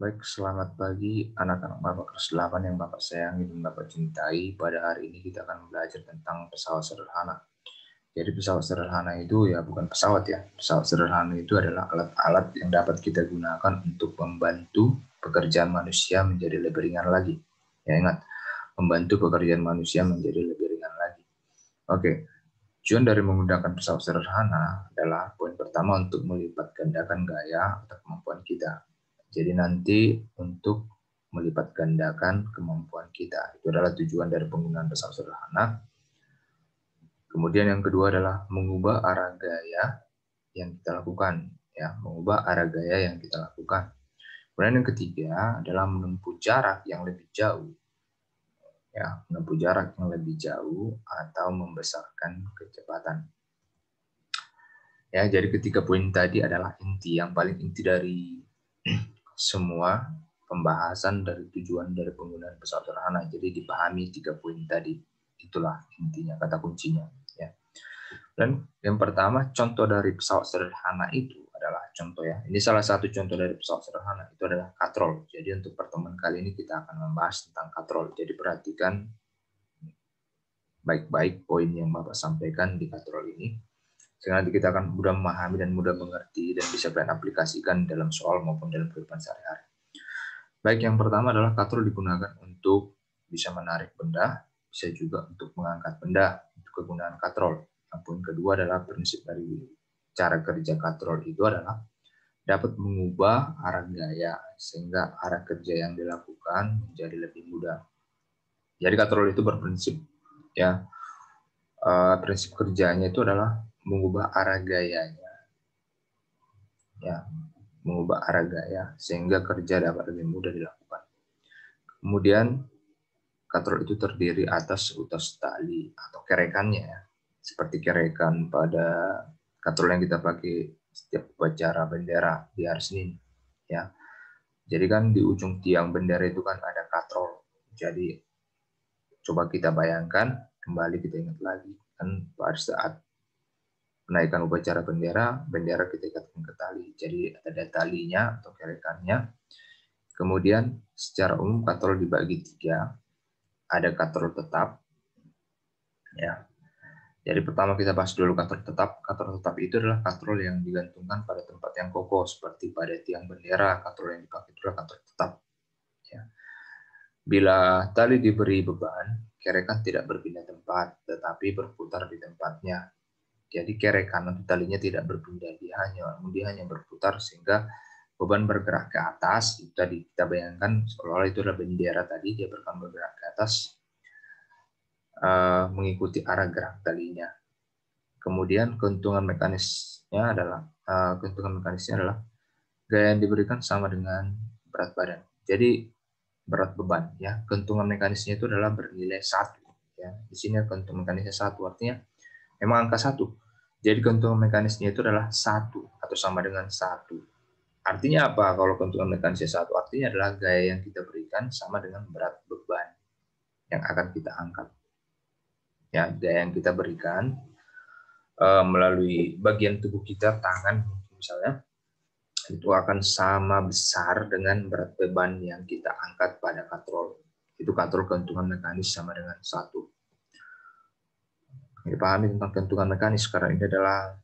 Baik, selamat pagi anak-anak Bapak kelas 8 yang Bapak sayangi dan Bapak cintai. Pada hari ini kita akan belajar tentang pesawat sederhana. Jadi pesawat sederhana itu ya bukan pesawat ya. Pesawat sederhana itu adalah alat-alat yang dapat kita gunakan untuk membantu pekerjaan manusia menjadi lebih ringan lagi. Ya ingat, membantu pekerjaan manusia menjadi lebih ringan lagi. Oke, tujuan dari menggunakan pesawat sederhana adalah poin pertama untuk melipat gandakan gaya atau kemampuan kita. Jadi nanti untuk melipat gandakan kemampuan kita. Itu adalah tujuan dari penggunaan pesawat sederhana. Kemudian yang kedua adalah mengubah arah gaya yang kita lakukan. Ya, mengubah arah gaya yang kita lakukan. Kemudian yang ketiga adalah menempuh jarak yang lebih jauh. Ya, menempuh jarak yang lebih jauh atau membesarkan kecepatan. Ya, jadi ketiga poin tadi adalah inti yang paling inti dari semua pembahasan dari tujuan dari penggunaan pesawat sederhana. Jadi dipahami 3 poin tadi. Itulah intinya, kata kuncinya. Ya. Dan yang pertama, contoh dari pesawat sederhana itu adalah contoh ya. Ini salah satu contoh dari pesawat sederhana itu adalah katrol. Jadi untuk pertemuan kali ini kita akan membahas tentang katrol. Jadi perhatikan baik-baik poin yang Bapak sampaikan di katrol ini. Sehingga nanti kita akan mudah memahami dan mudah mengerti dan bisa kalian aplikasikan dalam soal maupun dalam kehidupan sehari-hari. Baik, yang pertama adalah katrol digunakan untuk bisa menarik benda, bisa juga untuk mengangkat benda, itu kegunaan katrol. Yang poin kedua adalah prinsip dari cara kerja katrol itu adalah dapat mengubah arah gaya sehingga arah kerja yang dilakukan menjadi lebih mudah. Jadi katrol itu berprinsip ya, prinsip kerjanya itu adalah mengubah arah gayanya. Ya, mengubah arah gaya sehingga kerja dapat lebih mudah dilakukan. Kemudian katrol itu terdiri atas utas tali atau kerekannya ya. Seperti kerekan pada katrol yang kita pakai setiap upacara bendera di hari Senin ya. Jadi kan di ujung tiang bendera itu kan ada katrol. Jadi coba kita bayangkan, kembali kita ingat lagi kan pada saat penaikan upacara bendera, bendera kita ikatkan ke tali. Jadi ada talinya atau kerekannya. Kemudian secara umum katrol dibagi 3. Ada katrol tetap. Ya. Jadi pertama kita bahas dulu katrol tetap. Katrol tetap itu adalah katrol yang digantungkan pada tempat yang kokoh seperti pada tiang bendera. Katrol yang dipakai itu adalah katrol tetap. Ya. Bila tali diberi beban, kerekan tidak berpindah tempat, tetapi berputar di tempatnya. Jadi kerekan atau talinya tidak berpindah, dia hanya berputar sehingga beban bergerak ke atas. Itu tadi kita bayangkan seolah-olah itu adalah bendera tadi, dia bergerak ke atas mengikuti arah gerak talinya. Kemudian keuntungan mekanisnya adalah gaya yang diberikan sama dengan berat badan. Jadi berat beban ya. Keuntungan mekanisnya itu adalah bernilai 1 ya. Di sini keuntungan mekanisnya 1 artinya memang angka 1. Jadi keuntungan mekanisnya itu adalah 1 atau sama dengan 1. Artinya apa kalau keuntungan mekanisnya 1? Artinya adalah gaya yang kita berikan sama dengan berat beban yang akan kita angkat. Ya, gaya yang kita berikan melalui bagian tubuh kita, tangan misalnya, itu akan sama besar dengan berat beban yang kita angkat pada katrol. Itu katrol keuntungan mekanis sama dengan 1. Dipahami tentang keuntungan mekanis karena ini adalah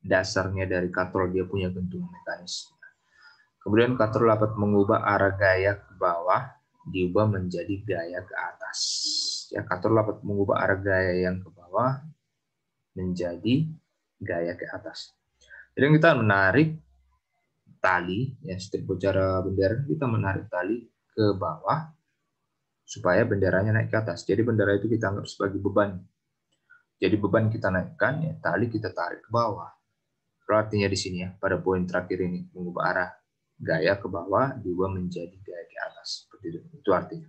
dasarnya dari katrol, dia punya keuntungan mekanis. Kemudian katrol dapat mengubah arah gaya ke bawah, diubah menjadi gaya ke atas. Ya, katrol dapat mengubah arah gaya yang ke bawah menjadi gaya ke atas. Jadi kita menarik tali, ya setiap upacara bendera kita menarik tali ke bawah supaya benderanya naik ke atas. Jadi bendera itu kita anggap sebagai beban. Jadi beban kita naikkan, ya tali kita tarik ke bawah. Artinya di sini ya, pada poin terakhir ini mengubah arah gaya ke bawah diubah menjadi gaya ke atas. Seperti itu artinya.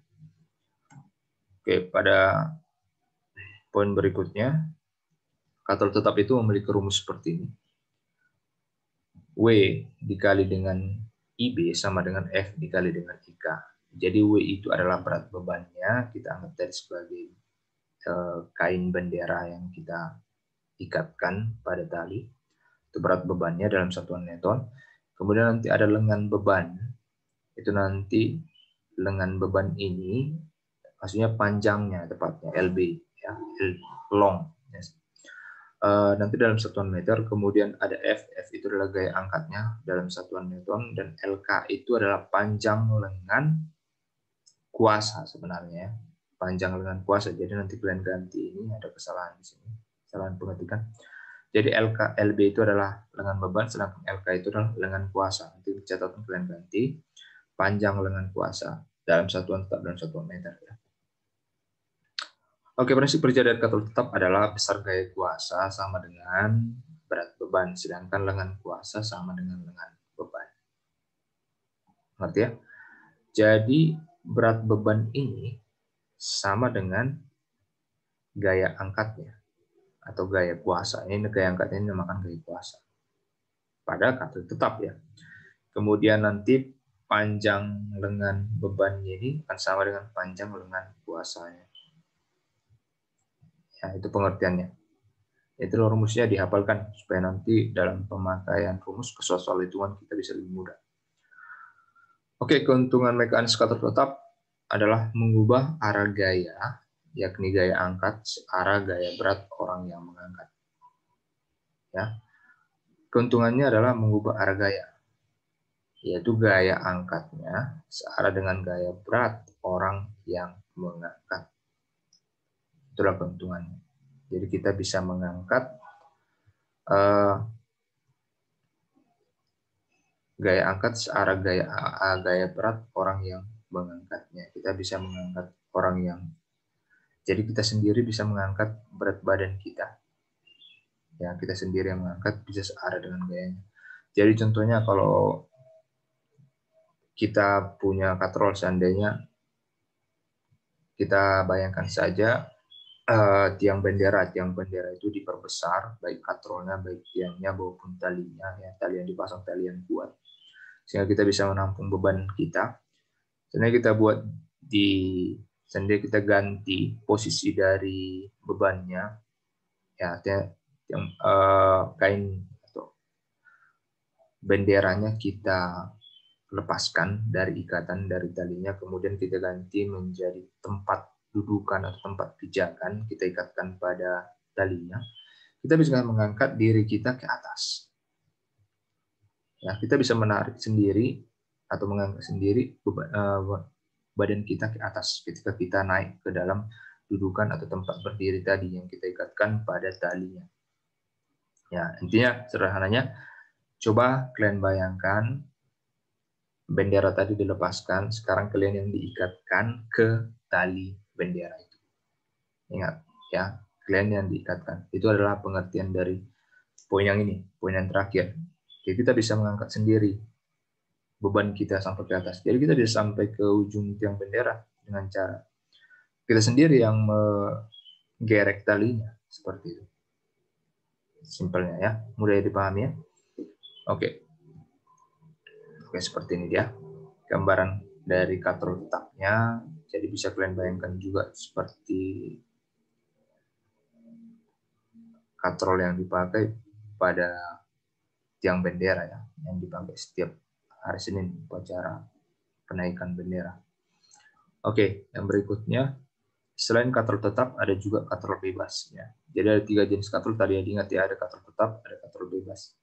Oke, pada poin berikutnya, katrol tetap itu memiliki rumus seperti ini. W dikali dengan IB sama dengan F dikali dengan IK. Jadi W itu adalah berat bebannya, kita anggap tadi sebagai kain bendera yang kita ikatkan pada tali. Itu berat bebannya dalam satuan Newton. Kemudian nanti ada lengan beban, itu itu nanti lengan beban ini, maksudnya panjangnya tepatnya LB, ya, long. Nanti dalam satuan meter, kemudian ada F itu adalah gaya angkatnya dalam satuan Newton, dan LK itu adalah panjang lengan kuasa sebenarnya, panjang lengan kuasa. Jadi nanti kalian ganti, ini ada kesalahan di sini, kesalahan pengetikan. Jadi LB itu adalah lengan beban, sedangkan LK itu adalah lengan kuasa. Nanti catatan kalian ganti panjang lengan kuasa dalam satuan tetap dalam satuan meter. Ya. Oke, prinsip kerja dari katrol tetap adalah besar gaya kuasa sama dengan berat beban, sedangkan lengan kuasa sama dengan lengan beban. Ngerti ya? Jadi berat beban ini sama dengan gaya angkatnya atau gaya kuasa. Ini gaya angkatnya ini dinamakan gaya kuasa. Pada katrol tetap ya. Kemudian nanti panjang lengan bebannya ini akan sama dengan panjang lengan kuasanya. Ya, itu pengertiannya. Itu rumusnya dihafalkan supaya nanti dalam pemakaian rumus ke soal hitungan kita bisa lebih mudah. Oke, keuntungan mekanis katrol tetap adalah mengubah arah gaya, yakni gaya angkat, searah gaya berat orang yang mengangkat. Ya. Keuntungannya adalah mengubah arah gaya, yaitu gaya angkatnya searah dengan gaya berat orang yang mengangkat. Itulah keuntungannya. Jadi kita bisa mengangkat gaya angkat searah gaya berat orang yang mengangkatnya. Kita bisa mengangkat orang yang, jadi kita sendiri bisa mengangkat berat badan kita. Ya, kita sendiri yang mengangkat bisa searah dengan gayanya. Jadi contohnya kalau kita punya katrol, seandainya kita bayangkan saja tiang bendera itu diperbesar, baik katrolnya, baik tiangnya maupun talinya, ya, tali yang dipasang tali yang kuat, sehingga kita bisa menampung beban kita. Sebenarnya kita buat sendiri, kita ganti posisi dari bebannya, ya, yang kain atau benderanya kita lepaskan dari ikatan dari talinya, kemudian kita ganti menjadi tempat dudukan atau tempat pijakan, kita ikatkan pada talinya, kita bisa mengangkat diri kita ke atas. Ya, kita bisa menarik sendiri atau mengangkat sendiri badan kita ke atas ketika kita naik ke dalam dudukan atau tempat berdiri tadi yang kita ikatkan pada talinya. Ya, intinya sederhananya, coba kalian bayangkan bendera tadi dilepaskan, sekarang kalian yang diikatkan ke tali bendera itu. Ingat ya, kalian yang diikatkan. Itu adalah pengertian dari poin yang ini, poin yang terakhir. Jadi kita bisa mengangkat sendiri beban kita sampai ke atas. Jadi kita bisa sampai ke ujung tiang bendera dengan cara kita sendiri yang menggerek talinya, seperti itu. Simpelnya ya, mudah dipahami ya. Oke, seperti ini dia gambaran dari katrol tetapnya. Jadi bisa kalian bayangkan juga seperti katrol yang dipakai pada tiang bendera ya, yang dipakai setiap hari Senin upacara penaikan bendera. Oke, yang berikutnya, selain katrol tetap ada juga katrol bebas ya. Jadi ada 3 jenis katrol tadi yang diingat ya, ada katrol tetap, ada katrol bebas.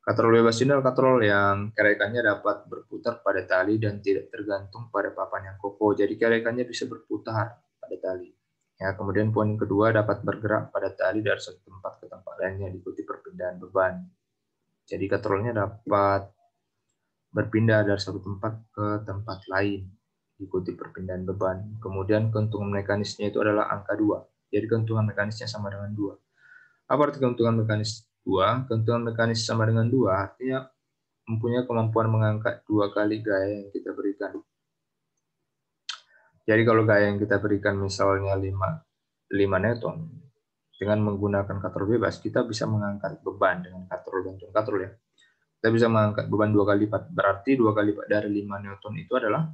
Katrol bebas ini adalah katrol yang kerekannya dapat berputar pada tali dan tidak tergantung pada papan yang kokoh. Jadi kerekannya bisa berputar pada tali. Ya, kemudian poin kedua, dapat bergerak pada tali dari satu tempat ke tempat lainnya diikuti perpindahan beban. Jadi katrolnya dapat berpindah dari satu tempat ke tempat lain diikuti perpindahan beban. Kemudian keuntungan mekanisnya itu adalah angka 2. Jadi keuntungan mekanisnya sama dengan 2. Apa arti keuntungan mekanis 2? Keuntungan mekanis sama dengan 2 artinya mempunyai kemampuan mengangkat 2 kali gaya yang kita berikan. Jadi kalau gaya yang kita berikan misalnya 5 Newton, dengan menggunakan katrol bebas, kita bisa mengangkat beban dengan katrol bantuan katrol ya. Kita bisa mengangkat beban 2 kali lipat. Berarti 2 kali lipat dari 5 Newton itu adalah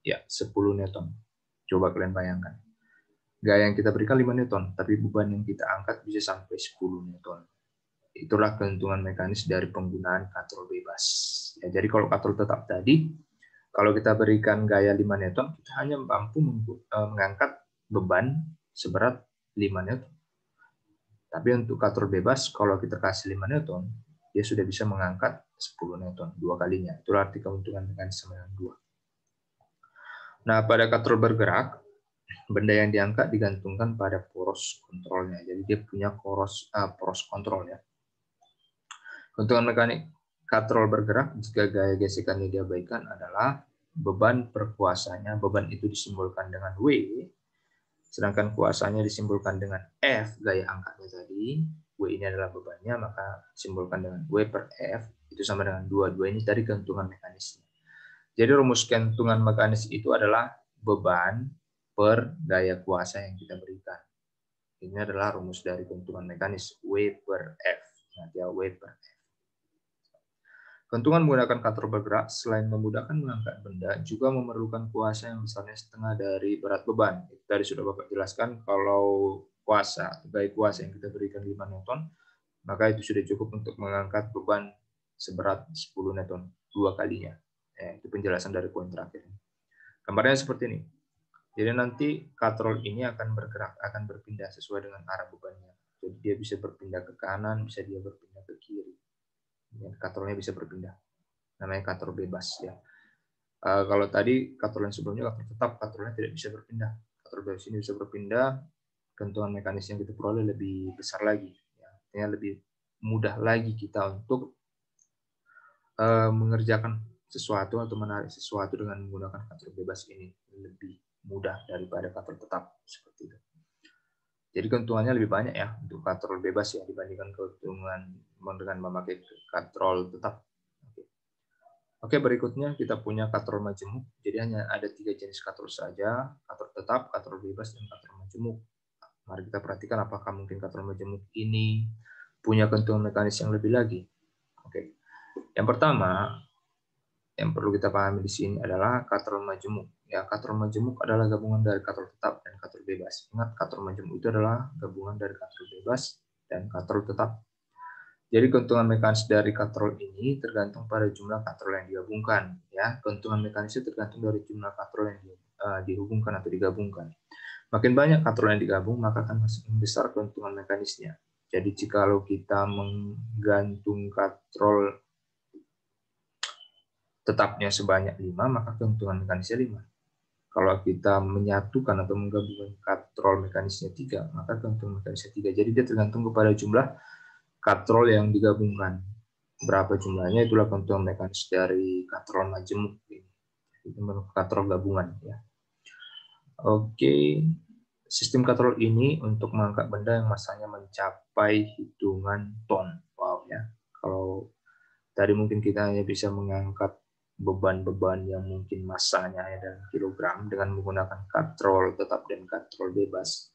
ya 10 Newton. Coba kalian bayangkan. Gaya yang kita berikan 5 Newton, tapi beban yang kita angkat bisa sampai 10 Newton. Itulah keuntungan mekanis dari penggunaan katrol bebas. Ya, jadi kalau katrol tetap tadi, Kalau kita berikan gaya 5 Newton, kita hanya mampu mengangkat beban seberat 5 Newton. Tapi untuk katrol bebas, kalau kita kasih 5 Newton, dia sudah bisa mengangkat 10 Newton, 2 kalinya. Itulah arti keuntungan mekanisme yang 2. Nah, pada katrol bergerak, benda yang diangkat digantungkan pada poros kontrolnya. Jadi dia punya poros kontrol ya. Keuntungan mekanik katrol bergerak jika gaya gesekannya diabaikan adalah beban per kuasanya. Beban itu disimbolkan dengan W, sedangkan kuasanya disimbolkan dengan F, gaya angkatnya tadi. W ini adalah bebannya, maka simbolkan dengan W per F, itu sama dengan 2. 2 ini dari keuntungan mekanisnya. Jadi rumus keuntungan mekanis itu adalah beban per gaya kuasa yang kita berikan. Ini adalah rumus dari keuntungan mekanis, W per F. Nanti ya, W per F. Keuntungan menggunakan katrol bergerak selain memudahkan mengangkat benda, juga memerlukan kuasa yang besarnya setengah dari berat beban. Tadi sudah Bapak jelaskan, kalau kuasa, gaya kuasa yang kita berikan 5 Newton, maka itu sudah cukup untuk mengangkat beban seberat 10 Newton, 2 kalinya. Itu penjelasan dari poin terakhir. Gambarnya seperti ini. Jadi nanti katrol ini akan bergerak, akan berpindah sesuai dengan arah bebannya. Jadi dia bisa berpindah ke kanan, bisa dia berpindah ke kiri. Katrolnya bisa berpindah. Namanya katrol bebas ya. Kalau tadi katrol yang sebelumnya katrol tetap, katrolnya tidak bisa berpindah. Katrol bebas ini bisa berpindah. Keuntungan mekanis yang kita peroleh lebih besar lagi. Ya. Artinya lebih mudah lagi kita untuk mengerjakan sesuatu atau menarik sesuatu dengan menggunakan katrol bebas ini lebih mudah daripada katrol tetap seperti itu. Jadi keuntungannya lebih banyak ya untuk katrol bebas ya dibandingkan keuntungan dengan memakai katrol tetap. Oke, berikutnya kita punya katrol majemuk. Jadi hanya ada 3 jenis katrol saja, katrol tetap, katrol bebas, dan katrol majemuk. Mari kita perhatikan apakah mungkin katrol majemuk ini punya keuntungan mekanis yang lebih lagi. Oke. Yang pertama, yang perlu kita pahami di sini adalah katrol majemuk. Ya, katrol majemuk adalah gabungan dari katrol tetap dan katrol bebas. Ingat, katrol majemuk itu adalah gabungan dari katrol bebas dan katrol tetap. Jadi keuntungan mekanis dari katrol ini tergantung pada jumlah katrol yang digabungkan. Ya, keuntungan mekanisnya tergantung dari jumlah katrol yang dihubungkan atau digabungkan. Makin banyak katrol yang digabung, maka akan semakin besar keuntungan mekanisnya. Jadi jikalau kita menggantung katrol tetapnya sebanyak 5, maka keuntungan mekanisnya 5. Kalau kita menyatukan atau menggabungkan katrol mekanisnya 3, maka keuntungan mekanisnya 3. Jadi dia tergantung kepada jumlah katrol yang digabungkan. Berapa jumlahnya, itulah keuntungan mekanis dari katrol majemuk. Itu katrol gabungan. Ya. Oke, sistem katrol ini untuk mengangkat benda yang masanya mencapai hitungan ton. Wow ya. Kalau tadi mungkin kita hanya bisa mengangkat beban-beban yang mungkin masanya ya dalam kilogram dengan menggunakan katrol tetap dan katrol bebas.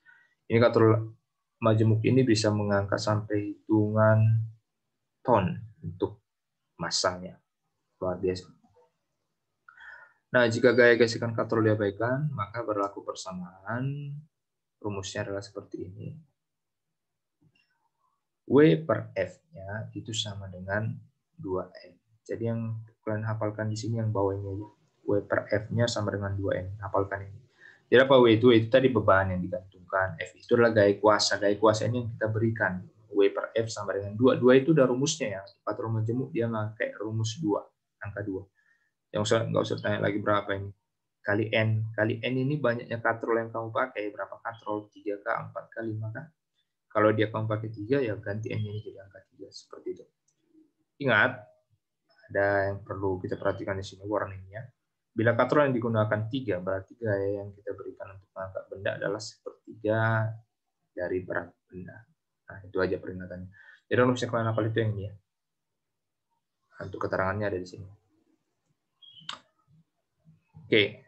Ini katrol majemuk ini bisa mengangkat sampai hitungan ton untuk masanya. Luar biasa. Nah, jika gaya gesekan katrol diabaikan, maka berlaku persamaan. Rumusnya adalah seperti ini. W per F-nya itu sama dengan 2N. Jadi yang kalian hafalkan di sini yang bawah ini aja. W per F-nya sama dengan 2N. Hafalkan ini. Jadi apa W itu? Itu tadi beban yang digantungkan. F itu adalah gaya kuasa. Gaya kuasa ini yang kita berikan. W per F sama dengan 2. 2 itu udah rumusnya ya. Katrol majemuk dia pakai rumus 2. Angka 2. Yang nggak usah tanya lagi berapa ini. Kali N. Kali N ini banyaknya katrol yang kamu pakai. Berapa katrol? 3K, 4K, 5K? Kalau dia kamu pakai 3, ya ganti N ini jadi angka 3. Seperti itu. Ingat, ada yang perlu kita perhatikan di sini warningnya. Bila katrol yang digunakan 3, berarti gaya yang kita berikan untuk mengangkat benda adalah sepertiga dari berat benda. Nah, itu aja peringatannya. Jadi rumusnya kalian hafal itu yang ini ya. Untuk keterangannya ada di sini. Oke,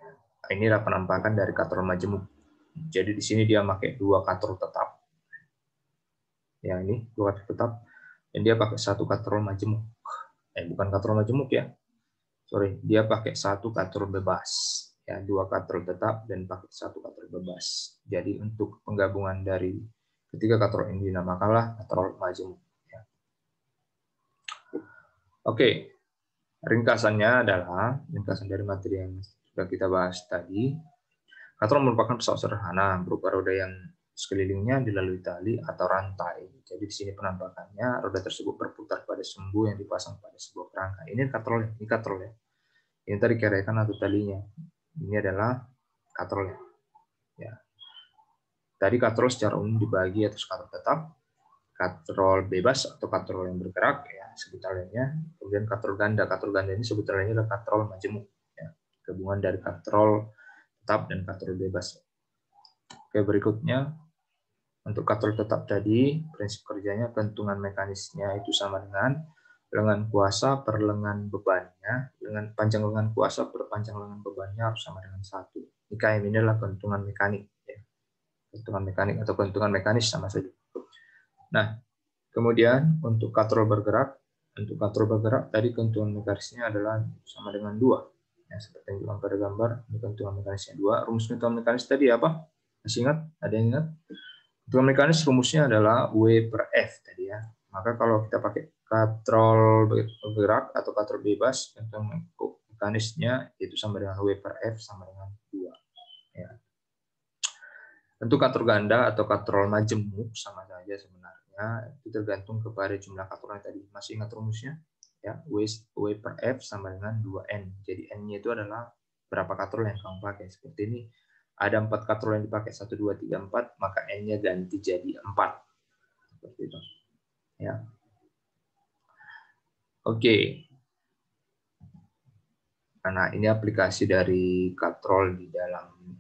ini adalah penampakan dari katrol majemuk. Jadi di sini dia pakai 2 katrol tetap. Yang ini 2 katrol tetap. Dan dia pakai 1 katrol majemuk. Bukan katrol majemuk ya. Sorry, dia pakai 1 katrol bebas. Ya, 2 katrol tetap dan pakai 1 katrol bebas. Jadi untuk penggabungan dari ketiga katrol ini dinamakanlah katrol majemuk. Ya. Oke. Ringkasan dari materi yang sudah kita bahas tadi. Katrol merupakan pesawat sederhana berupa roda yang sekelilingnya dilalui tali atau rantai. Jadi di sini penampakannya roda tersebut berputar pada sumbu yang dipasang pada sebuah kerangka. Ini katrol ya. Ini tadi kerekan atau talinya. Ini adalah katrol ya. Tadi katrol secara umum dibagi atas katrol tetap, katrol bebas atau katrol yang bergerak ya, sebutan lainnya. Kemudian katrol ganda. Katrol ganda ini sebutan lainnya adalah katrol majemuk ya. Gabungan dari katrol tetap dan katrol bebas. Oke, berikutnya untuk katrol tetap tadi, prinsip kerjanya gantungan mekanisnya itu sama dengan lengan kuasa per lengan bebannya, dengan panjang lengan kuasa per panjang lengan bebannya harus sama dengan 1. IKM ini adalah gantungan mekanik ya. Gantungan mekanik atau gantungan mekanis sama saja. Nah, kemudian untuk katrol bergerak tadi gantungan mekanisnya adalah sama dengan 2. Ya, seperti yang dibilang pada gambar, ini gantungan mekanisnya 2. Rumus gantungan mekanis tadi apa? Masih ingat? Ada yang ingat? Gantungan mekanis rumusnya adalah W per F tadi ya. Maka kalau kita pakai katrol bergerak atau katrol bebas, gantungan mekanisnya itu sama dengan W per F sama dengan 2. Ya. Tentu katrol ganda atau katrol majemuk sama saja sebenarnya, itu tergantung kepada jumlah katrolnya tadi. Masih ingat rumusnya? Ya, W per F sama dengan 2N. Jadi N-nya itu adalah berapa katrol yang kamu pakai. Seperti ini, ada 4 katrol yang dipakai, 1, 2, 3, 4, maka N-nya ganti jadi 4. Seperti itu. Ya. Oke. Nah, ini aplikasi dari katrol di dalam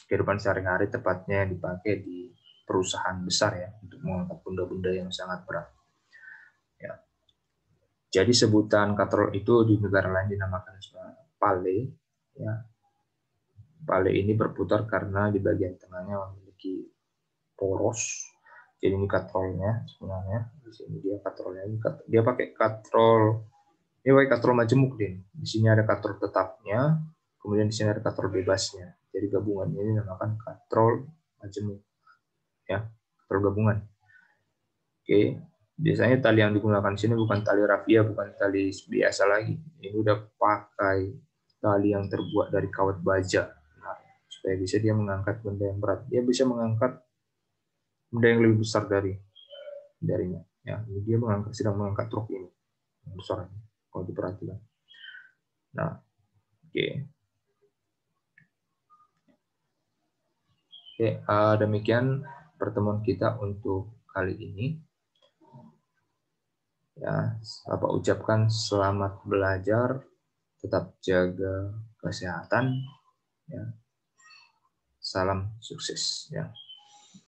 kehidupan sehari-hari, tepatnya dipakai di perusahaan besar ya, untuk mengangkat benda-benda yang sangat berat. Ya. Jadi sebutan katrol itu di negara lain dinamakan pale. Ya. Pale ini berputar karena di bagian tengahnya memiliki poros. Jadi ini katrolnya sebenarnya. Di sini dia katrolnya. Dia pakai katrol. Ini pakai katrol majemuk deh. Di sini ada katrol tetapnya. Kemudian di sini ada katrol bebasnya. Jadi gabungannya ini dinamakan katrol majemuk. Ya, katrol gabungan. Oke. Biasanya tali yang digunakan di sini bukan tali rafia, bukan tali biasa lagi. Ini udah pakai tali yang terbuat dari kawat baja. Nah, supaya bisa dia mengangkat benda yang berat. Dia bisa mengangkat benda yang lebih besar darinya. Ya, ini dia sedang mengangkat truk ini yang besar ini, kalau diperhatikan. Nah, oke. Oke, demikian pertemuan kita untuk kali ini. Ya, Bapak ucapkan selamat belajar, tetap jaga kesehatan, ya. Salam sukses, ya.